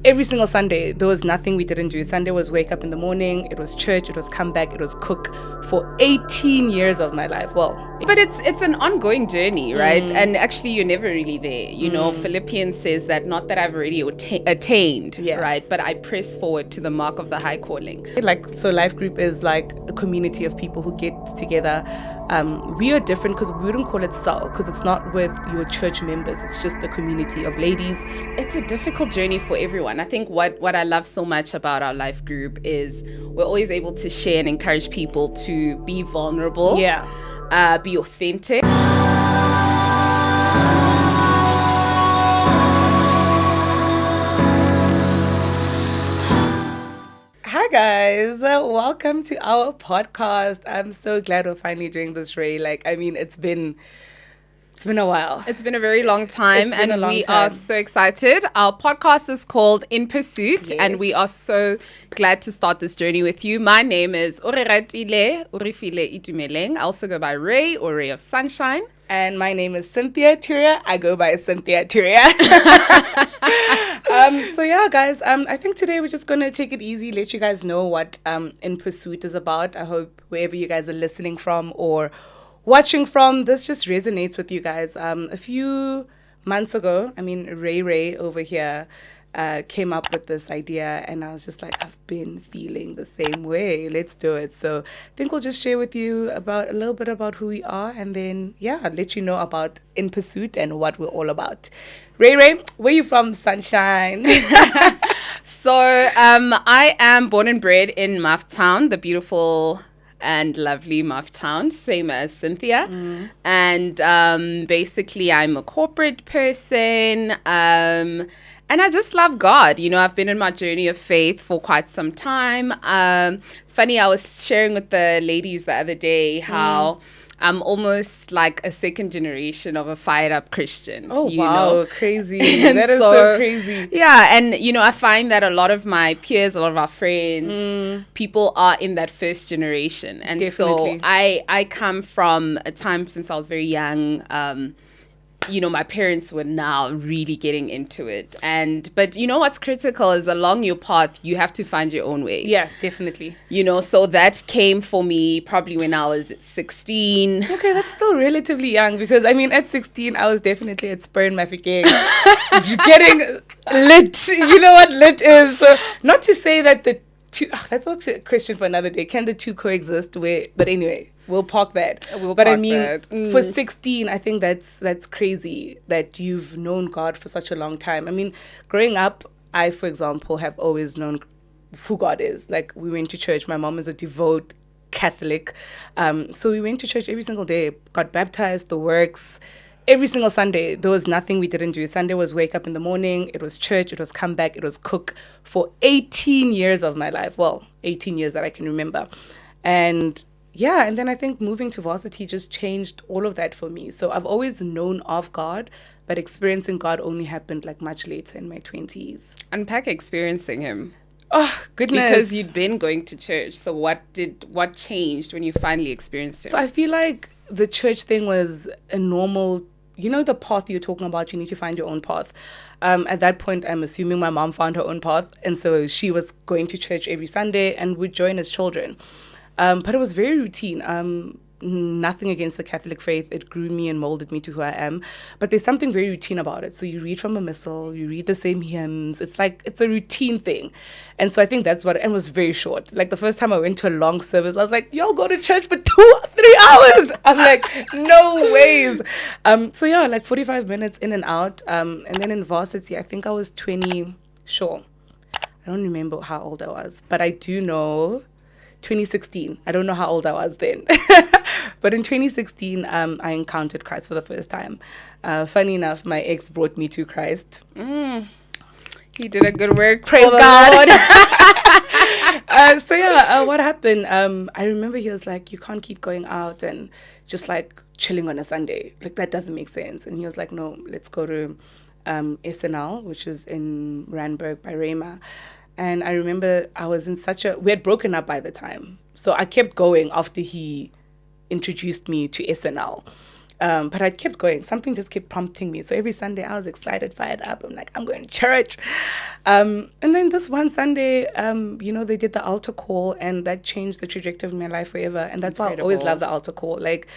Every single Sunday, there was nothing we didn't do. Sunday was wake up in the morning, it was church, it was come back, it was cook for 18 years of my life. But it's an ongoing journey, right? And actually, you're never really there. You know, Philippians says that not that I've already attained, right? But I press forward to the mark of the high calling. So Life Group is like a community of people who get together. We are different because we wouldn't call it cell because it's not with your church members. It's just a community of ladies. It's a difficult journey for everyone. I think what I love so much about our Life Group is we're always able to share and encourage people to be vulnerable. Be authentic. Hi guys, welcome to our podcast. I'm so glad we're finally doing this, Ray. It's been a while. It's been a very long time, and we are so excited. Our podcast is called In Pursuit, and we are so glad to start this journey with you. My name is Oreratile, Itumeleng. I also go by Ray or Ray of Sunshine. And my name is Cynthia Turya. I go by Cynthia Turya. Guys, I think today we're just going to take it easy, let you guys know what In Pursuit is about. I hope wherever you guys are listening from or watching from, this just resonates with you guys. A few months ago, Ray over here came up with this idea, and I was just like, I've been feeling the same way. Let's do it. So I think we'll just share with you a little bit about who we are, and then let you know about In Pursuit and what we're all about. Ray, where you from, sunshine? So I am born and bred in Mufftown, the beautiful and lovely Mufftown, same as Cynthia. And basically I'm a corporate person, and I just love God. You know, I've been in my journey of faith for quite some time. It's funny, I was sharing with the ladies the other day how I'm almost like a second generation of a fired up Christian. Oh, you wow, know? crazy. That is so crazy. Yeah, and I find that a lot of my peers, a lot of our friends, people are in that first generation. And Definitely. so I come from a time since I was very young. My parents were now really getting into it. But what's critical is along your path, you have to find your own way. Yeah, definitely. So that came for me probably when I was 16. Okay, that's still relatively young because, at 16, I was definitely at Spur and Mafikeng. Getting lit. You know what lit is. So, not to say that the two, that's actually a question for another day. Can the two coexist? But anyway. We'll park that. For 16, I think that's crazy that you've known God for such a long time. Growing up, I, for example, have always known who God is. Like, we went to church. My mom is a devout Catholic. So we went to church every single day, got baptized, the works. Every single Sunday, there was nothing we didn't do. Sunday was wake up in the morning, it was church, it was come back, it was cook for 18 years of my life. Well, 18 years that I can remember. And then I think moving to varsity just changed all of that for me. So I've always known of God, but experiencing God only happened like much later in my 20s. Unpack experiencing him. Oh, goodness. Because you'd been going to church. So what changed when you finally experienced him? So I feel like the church thing was a normal, the path you're talking about, you need to find your own path. At that point, I'm assuming my mom found her own path. And so she was going to church every Sunday and would join as children. But it was very routine. Nothing against the Catholic faith. It grew me and molded me to who I am. But there's something very routine about it. So you read from a missal, you read the same hymns. It's a routine thing. And so I think that's and it was very short. Like the first time I went to a long service, I was like, y'all go to church for 2-3 hours. I'm like, no ways. 45 minutes in and out. And then in varsity, I think I was 20, sure. I don't remember how old I was. But I do know 2016. I don't know how old I was then. But in 2016, I encountered Christ for the first time. Funny enough, my ex brought me to Christ. He did a good work. Praise God. What happened? I remember he was like, you can't keep going out and just like chilling on a Sunday. Like that doesn't make sense. And he was like, no, let's go to SNL, which is in Randburg by Rema. And I remember I was in we had broken up by the time. So I kept going after he introduced me to SNL. But I kept going. Something just kept prompting me. So every Sunday I was excited, fired up. I'm like, I'm going to church. And then this one Sunday, they did the altar call, and that changed the trajectory of my life forever. And that's why I always love the altar call. Like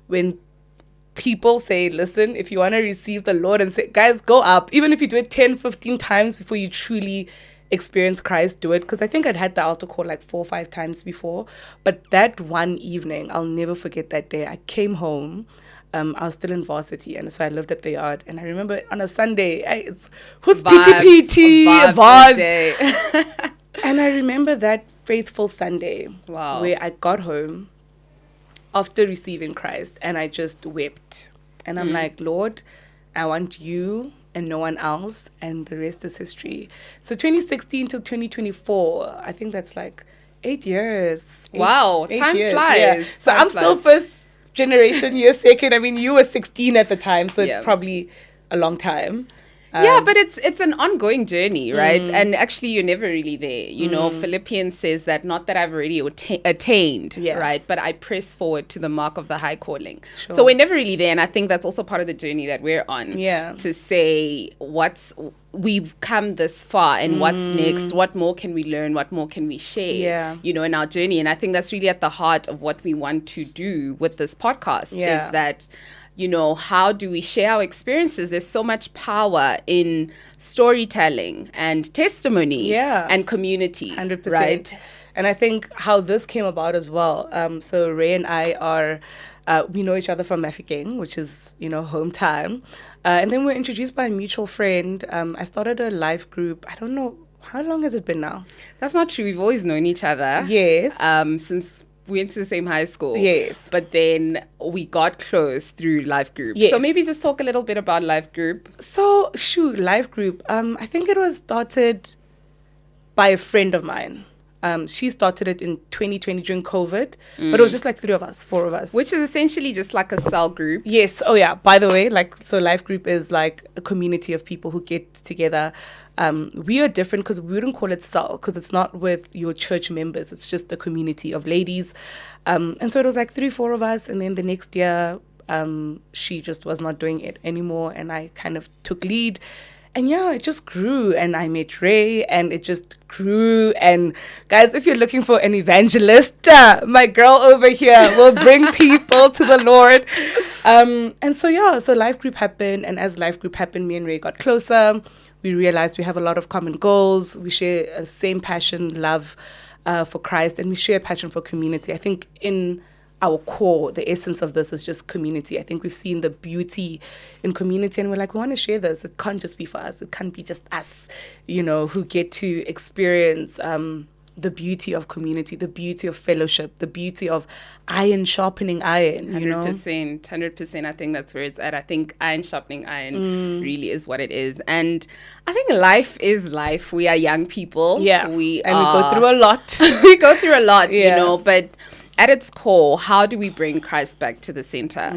when people say, listen, if you want to receive the Lord, and say, guys, go up. Even if you do it 10, 15 times before you truly experience Christ, do it. Because I think I'd had the altar call like 4 or 5 times before. But that one evening, I'll never forget that day. I came home. I was still in varsity, and so I lived at the yard. And I remember on a Sunday, who's PTPT? Vibes. And I remember that faithful Sunday where I got home after receiving Christ, and I just wept. And I'm like, Lord, I want you and no one else, and the rest is history. So 2016 till 2024, I think that's like 8 years. Wow, time flies. Yeah. So I'm still first generation, you're second. I mean, you were 16 at the time, so it's probably a long time. But it's an ongoing journey, right? And actually, you're never really there. You know, Philippians says that not that I've already attained, right? But I press forward to the mark of the high calling. Sure. So we're never really there. And I think that's also part of the journey that we're on. Yeah. To say we've come this far, and what's next? What more can we learn? What more can we share? You know, in our journey. And I think that's really at the heart of what we want to do with this podcast is that, you know, how do we share our experiences? There's so much power in storytelling and testimony and community. 100%. Right? And I think how this came about as well. So Ray and I are, we know each other from Mafeking, which is, you know, home time. And then we're introduced by a mutual friend. I started a life group. I don't know, how long has it been now? That's not true. We've always known each other. Yes. Since we went to the same high school. Yes. But then we got close through life group. Yes. So maybe just talk a little bit about life group. So, life group. I think it was started by a friend of mine. She started it in 2020 during COVID, but it was just like 3 of us, 4 of us. Which is essentially just like a cell group. Yes. Oh, yeah. By the way, so life group is like a community of people who get together. We are different because we wouldn't call it cell because it's not with your church members. It's just a community of ladies. And so it was like 3, 4 of us. And then the next year, she just was not doing it anymore. And I kind of took lead. And it just grew, and I met Ray, and it just grew. And guys, if you're looking for an evangelist, my girl over here will bring people to the Lord. And so life group happened, and as life group happened, me and Ray got closer. We realized we have a lot of common goals. We share a same passion, love for Christ, and we share a passion for community. I think in our core, the essence of this is just community. I think we've seen the beauty in community, and we're like, we want to share this. It can't just be for us. It can't be just us, you know, who get to experience the beauty of community, the beauty of fellowship, the beauty of iron sharpening iron, you know? 100%. I think that's where it's at. I think iron sharpening iron really is what it is. And I think life is life. We are young people. Yeah. We go through a lot. We go through a lot, you know, but at its core, how do we bring Christ back to the center?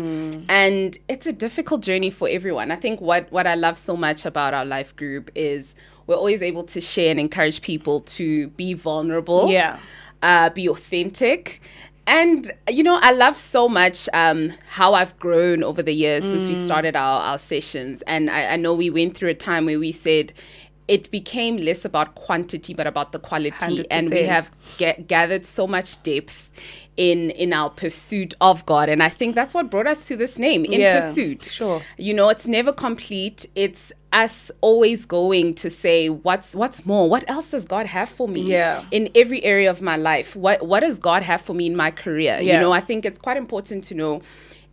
And it's a difficult journey for everyone. I think what I love so much about our life group is we're always able to share and encourage people to be vulnerable, be authentic. And, you know, I love so much how I've grown over the years since we started our sessions. And I know we went through a time where we said, it became less about quantity, but about the quality. 100%. And we have gathered so much depth in our pursuit of God. And I think that's what brought us to this name, In Pursuit. Sure. You know, it's never complete. It's us always going to say, what's more? What else does God have for me in every area of my life? What does God have for me in my career? You know, I think it's quite important to know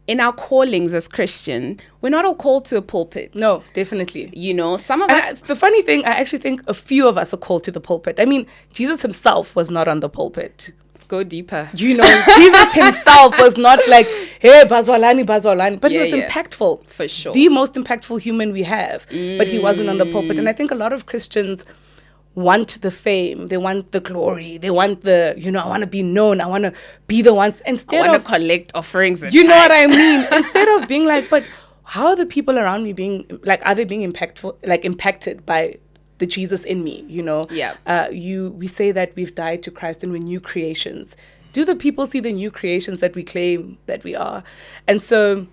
in our callings as Christian, we're not all called to a pulpit. No, definitely. You know, some of us... The funny thing, I actually think a few of us are called to the pulpit. I mean, Jesus himself was not on the pulpit. Go deeper. You know, Jesus himself was not like, hey, Bazwalani. But he was impactful. For sure. The most impactful human we have. But he wasn't on the pulpit. And I think a lot of Christians want the fame, they want the glory, they want the, you know, I want to be known, I want to be the ones, instead I want of to collect offerings. You know what I mean? Instead of being like, but how are the people around me being, like, are they being impacted by the Jesus in me, you know? Yeah. We say that we've died to Christ and we're new creations. Do the people see the new creations that we claim that we are? And so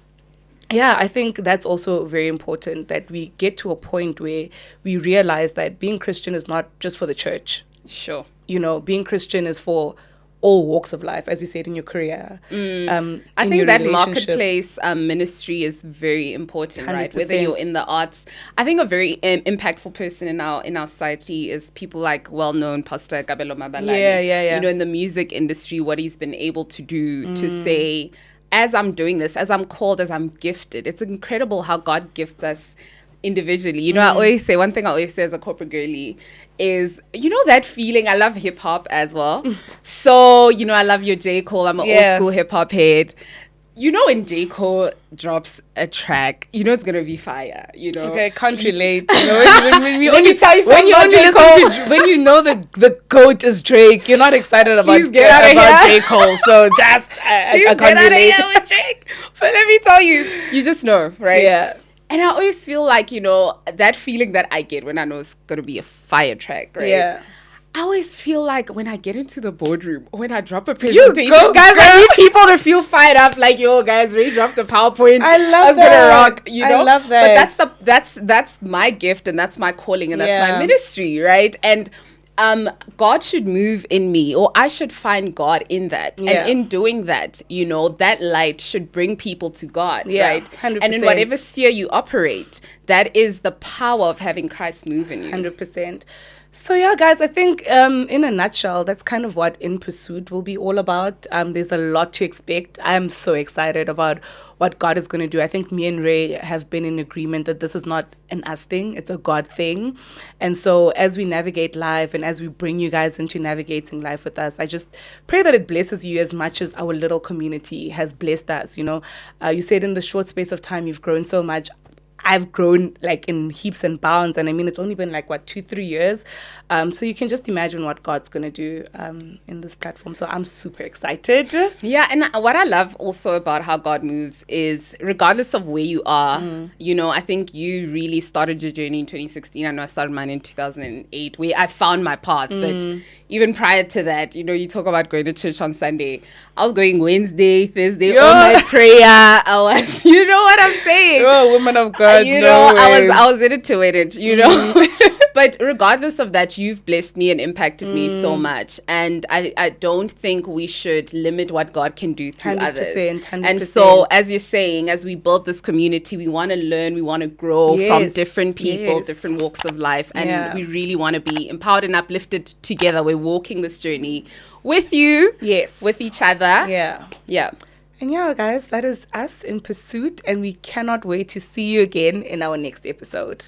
yeah, I think that's also very important, that we get to a point where we realize that being Christian is not just for the church. Sure. You know, being Christian is for all walks of life, as you said, in your career. I in think your that relationship. marketplace ministry is very important, right? Whether 100%. you're in the arts, I think a very impactful person in our society is people like well-known Pastor Kabelo Mabalani. Yeah. You know, in the music industry, what he's been able to do to say, as I'm doing this, as I'm called, as I'm gifted, it's incredible how God gifts us individually. You know, I always say, one thing I always say as a corporate girly is, you know, that feeling. I love hip hop as well. So, you know, I love your J. Cole. I'm an old school hip hop head. You know, when J. Cole drops a track, you know it's gonna be fire. You know, Okay, can't relate. You know, when you Let me tell you something about J. Cole. when you know the GOAT is Drake, you're not excited about Please get out of J. here. Say so. Just I can't relate. With Drake. But let me tell you, you just know, right? Yeah. And I always feel like, you know, that feeling that I get when I know it's gonna be a fire track, right? Yeah. I always feel like when I get into the boardroom, or when I drop a presentation, go, guys, girl. I need people to feel fired up. Like, yo, guys, we dropped a PowerPoint. I love gonna that. rock. You know, I love that. But that's my gift, and that's my calling, and that's my Yeah. ministry, right? And God should move in me, or I should find God in that. Yeah. And in doing that, you know, that light should bring people to God, Yeah, right? 100%. And in whatever sphere you operate, that is the power of having Christ move in you. 100%. So yeah, guys, I think in a nutshell, that's kind of what In Pursuit will be all about. There's a lot to expect. I'm so excited about what God is going to do. I think me and Ray have been in agreement that this is not an us thing, it's a God thing. And so as we navigate life and as we bring you guys into navigating life with us, I just pray that it blesses you as much as our little community has blessed us. You know, you said in the short space of time, you've grown so much. I've grown like in heaps and bounds, and I mean it's only been like 2-3 years, so you can just imagine what God's gonna do in this platform. So I'm super excited. Yeah, and what I love also about how God moves is regardless of where you are, you know, I think you really started your journey in 2016. I know I started mine in 2008, where I found my path. But even prior to that, you know, you talk about going to church on Sunday. I was going Wednesday, Thursday, all night prayer. I was, you know what I'm saying? Oh, woman of God. You know, I was into it, you know. But regardless of that, you've blessed me and impacted me so much. And I don't think we should limit what God can do through 100%, others. 100%. And so, as you're saying, as we build this community, we want to learn, we want to grow from different people, different walks of life. And we really want to be empowered and uplifted together. We're walking this journey with you, with each other. Yeah. And yeah, guys, that is us In Pursuit, and we cannot wait to see you again in our next episode.